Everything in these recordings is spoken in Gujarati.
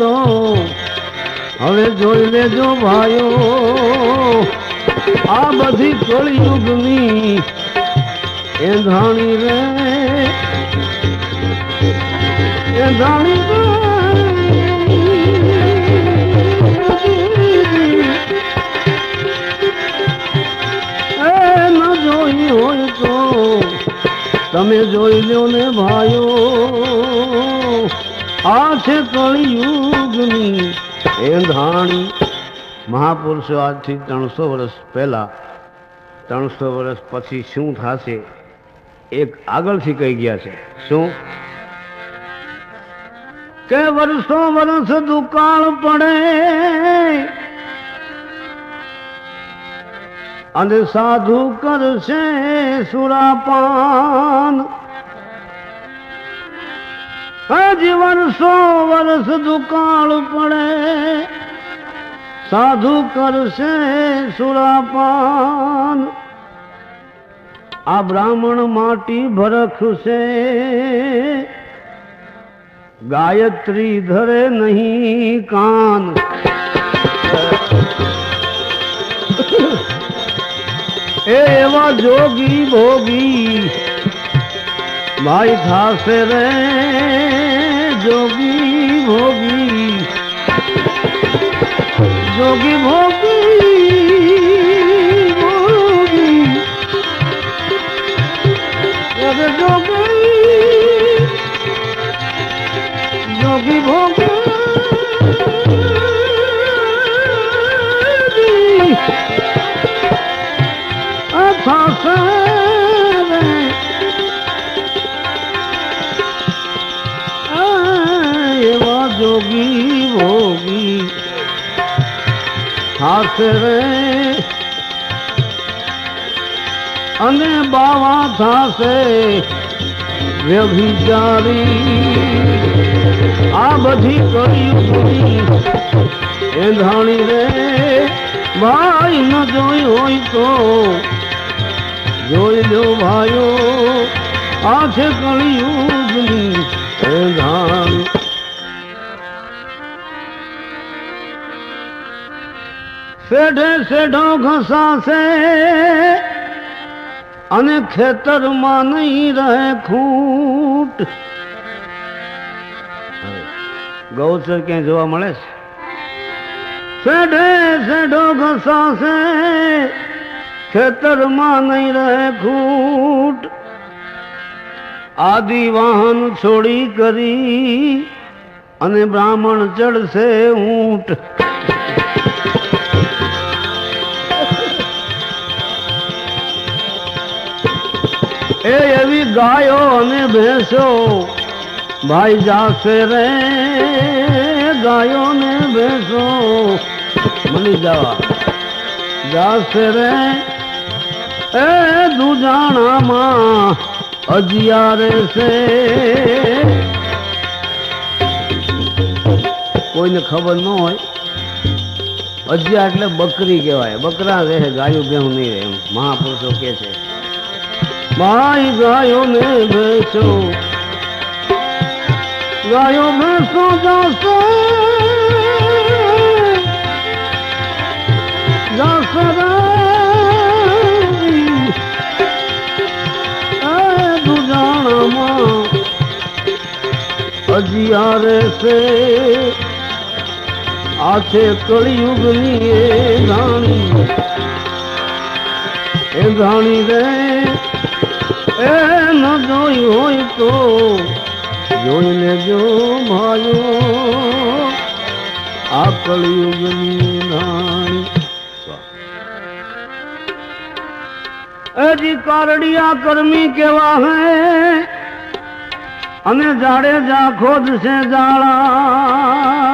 તો હવે જોઈ લેજો ભાઈઓ આ બધી કળિયુગની એંધાણી રે એંધાણી રે ન જોઈ હોય તો તમે જોઈ લો ને ભાઈઓ આ છે કળિયુગની એંધાણી. મહાપુરુષો આજથી 300 વર્ષ પહેલા 300 વર્ષ પછી શું થશે એક આગળથી કહી ગયા છે. શું કે વર્ષો વર્ષ દુકાળ પડે અને સાધુ કરશે સુરાપાન. હજી વર્ષો વર્ષ દુકાળ પડે સાધુ કરશે સુરાપાન. આ બ્રાહ્મણ માટી ભરખશે ગાયત્રી ધરે નહીં કાન. એવા જોગી ભોગી ભાઈ થાશે રે જોગી ભોગી જોગી ભોગી ભોગી જોગી જોગી ભોગી થાશે રે એવા જોગી ભોગી થાશે રે અને બાવા થાશે વ્યભિચારી. આ બધી કળિયુગની એંધાણી રે ભાઈ ન જોઈ હોય તો જોઈ લો ભાઈઓ આ છે કળિયુગની એંધાણી. શેઢે શેઢો ઘસાશે અને ખેતરમાં નહીં રહે ખૂટ. ગૌચર ક્યાંય જોવા મળે છે? શેઢે શેઢો ઘસાશે ખેતરમાં નહીં રહે ખૂટ. આદિ વાહન છોડી કરી અને બ્રાહ્મણ ચડશે ઊંટ. એ એવી ગાયો અને ભેંસો ભાઈ જાશે રે ગાયો ને ભેંસો મળી જવા જાશે રે એ દુજાણામાં અજિયારે છે. કોઈને ખબર ન હોય અજિયા એટલે બકરી કહેવાય. બકરા રહે ગાયો બેહું નહીં રહે એમ મહાપુરુષો કે છે. ભાઈ ગાયો ને ભેંસો ગાયો ભેંસો જાશે જાશે દુજાણામાં અજિયારે છે. આ છે કળિયુગની એંધાણી રે એ ન જોઈ હોય તો જોઈ લેજો ભાઈઓ આ કળિયુગની એંધાણી. હજી કારડિયા કર્મી કેવા હે અને જાડેજા ખોદશે જાળા.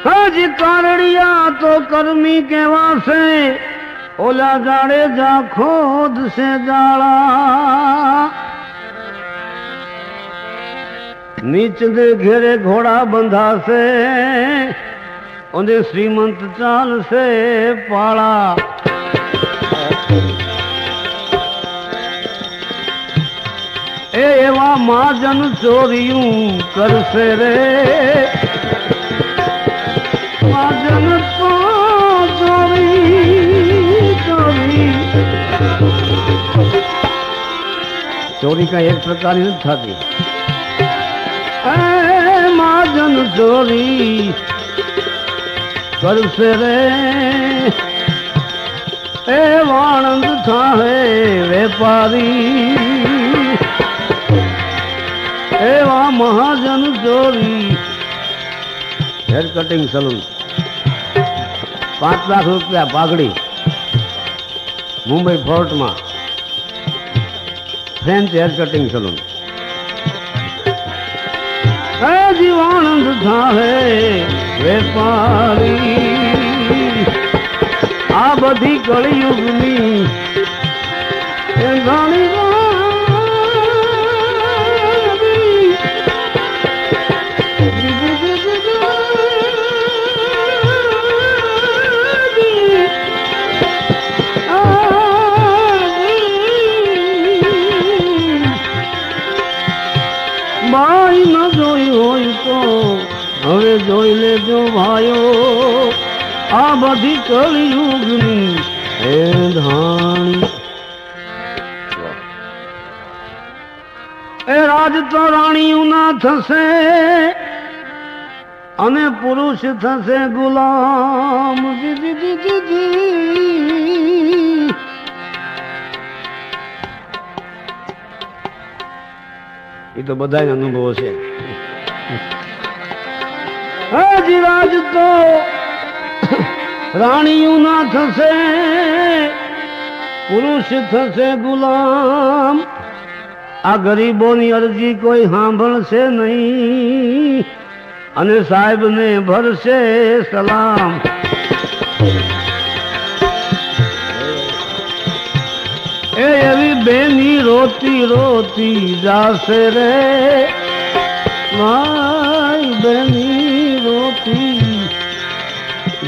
હજી કારડિયા તો કર્મી કેવાશે ઓલા જાડેજા ખોદશે જાળા. નીચ દે ઘેરે ઘોડા બંધાશે અને શ્રીમંત ચાલશે પાળા. એ એવા મહાજન ચોર્યું કરશે રે મહાજન તો ચોરી કઈ એક પ્રકારની નથી થતી. મહાજન ચોરી કરશે રે એ વાણંદ થાહે વેપારી એવા મહાજન ચોરી. હેર કટિંગ સલૂન 5 લાખ રૂપિયા પાઘડી મુંબઈ ફોર્ટમાં French hair cutting saloon. Jivanand થાહે વેપારી આ બધી કળિયુગની ઘણી બાઈ ન જોઈ હોય તો હવે જોઈ લેજો ભાઈઓ આ બધી કળિયુગની એ ધાણી. એ રાજ તો રાણીઓ ના થશે અને પુરુષ થશે ગુલામ. એ તો બધા અનુભવો છે. હાજી રાજ તો રાણીઓ ના થશે પુરુષ થશે ગુલામ. આ ગરીબોની અરજી કોઈ સાંભળશે નહીં અને સાહેબ ને ભરશે સલામ. એ એવી બેની રોતી રોતી જાશે રે માય બેની રોતી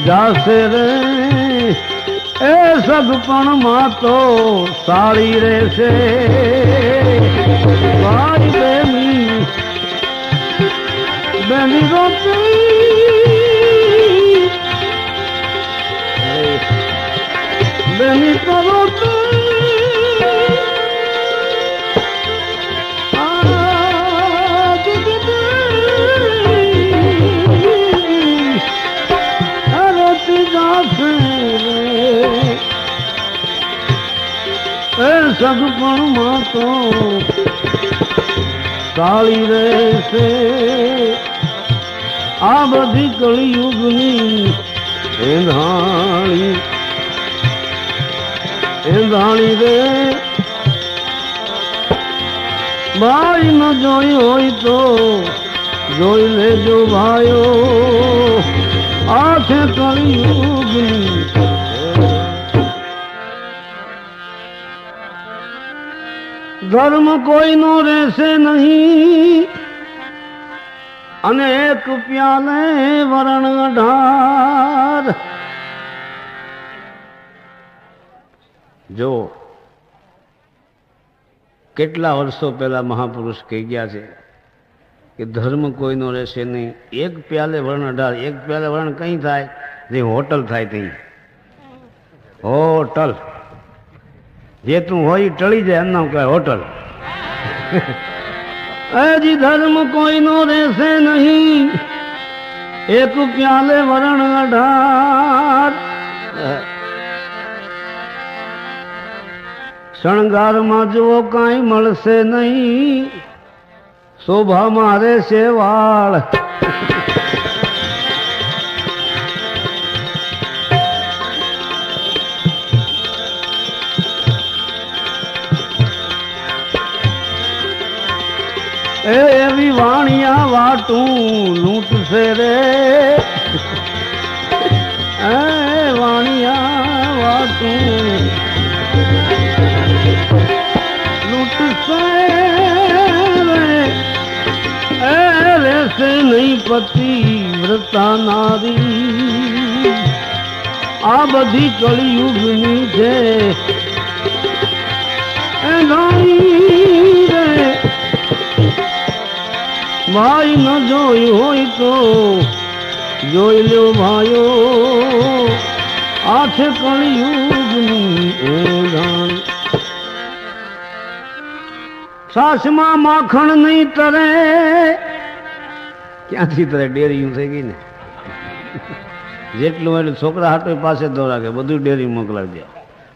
જાશે રે એ સગપણ માં તો સાળી રહેશે માય બેની બેની રોતી બેની તો રોતી સગપણ માં તો કાળી રહેશે આ બધી કળિયુગની એંધાણી એંધાણી રે. ભાઈ ન જોઈ હોય તો જોઈ લેજો ભાઈઓ આ છે કળિયુગની. ધર્મ કોઈનો રહેશે નહીં અને એક પ્યાલે વરણ અઢાર. જો કેટલા વર્ષો પહેલા મહાપુરુષ કહી ગયા છે કે ધર્મ કોઈનો રહેશે નહીં. એક પ્યાલે વરણ અઢાર. એક પ્યાલે વરણ કઈ થાય? જે હોટલ થાય ત્યાં હોટલ જે તું હોય ટળી જાય એમના કહેવાય હોટલ. હજી ધર્મ કોઈનો રહેશે નહીં એક પ્યાલે વરણ અઢાર. શણગારમાં જુઓ કાંઈ મળશે નહીં શોભામાં રહેશે વાળ. એવી વાણિયા વાટું લૂંટશે રે વાણિયા વાટું લૂંટશે રે રહેશે નહીં પતિ વ્રતા નારી. આ બધી કળિયુગની છે એ નારી રે ભાઈ ન જોયું હોય તો જોઈ લ્યો ભાઈઓ આ છે કળિયુગની એંધાણી સાસમાં માખણ નહીં તરે ક્યાંથી તરે ડેરીયું થઈ ગઈ ને જેટલું એટલે છોકરા હાટો પાસે દોરા કે બધું ડેરી મોકલાવી દે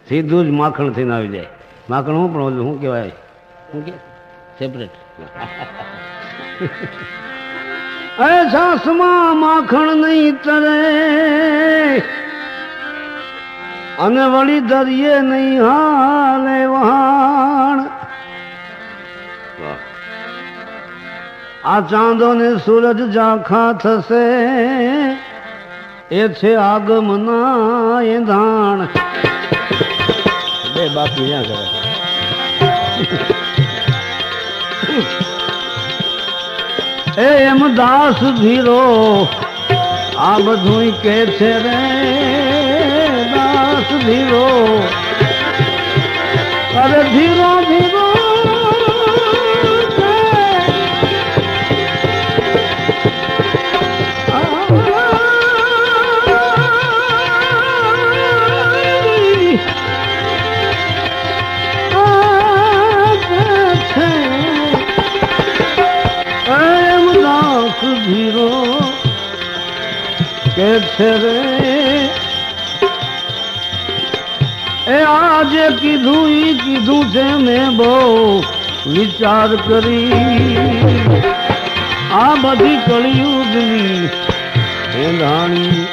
સીધું જ માખણ થઈને આવી જાય માખણ હું પણ શું કહેવાય શું કે સેપરેટ અરે સાસમાં માખણ નહીં તરે અને વળી દરિયે નહીં હાલે વહાણ આ ચાંદો ને સૂરજ ઝાંખા થશે એ છે આગમના એંધાણ બે બાકી ના કરે એમ દાસ ધીરો આ બધું કે છે રે દાસ ધીરો અરે ધીરો ધીરો ધીરો કે છે રે એ આજે કીધું છે મેં બહુ વિચાર કરી આ બધી કળિયુગની એંધાણી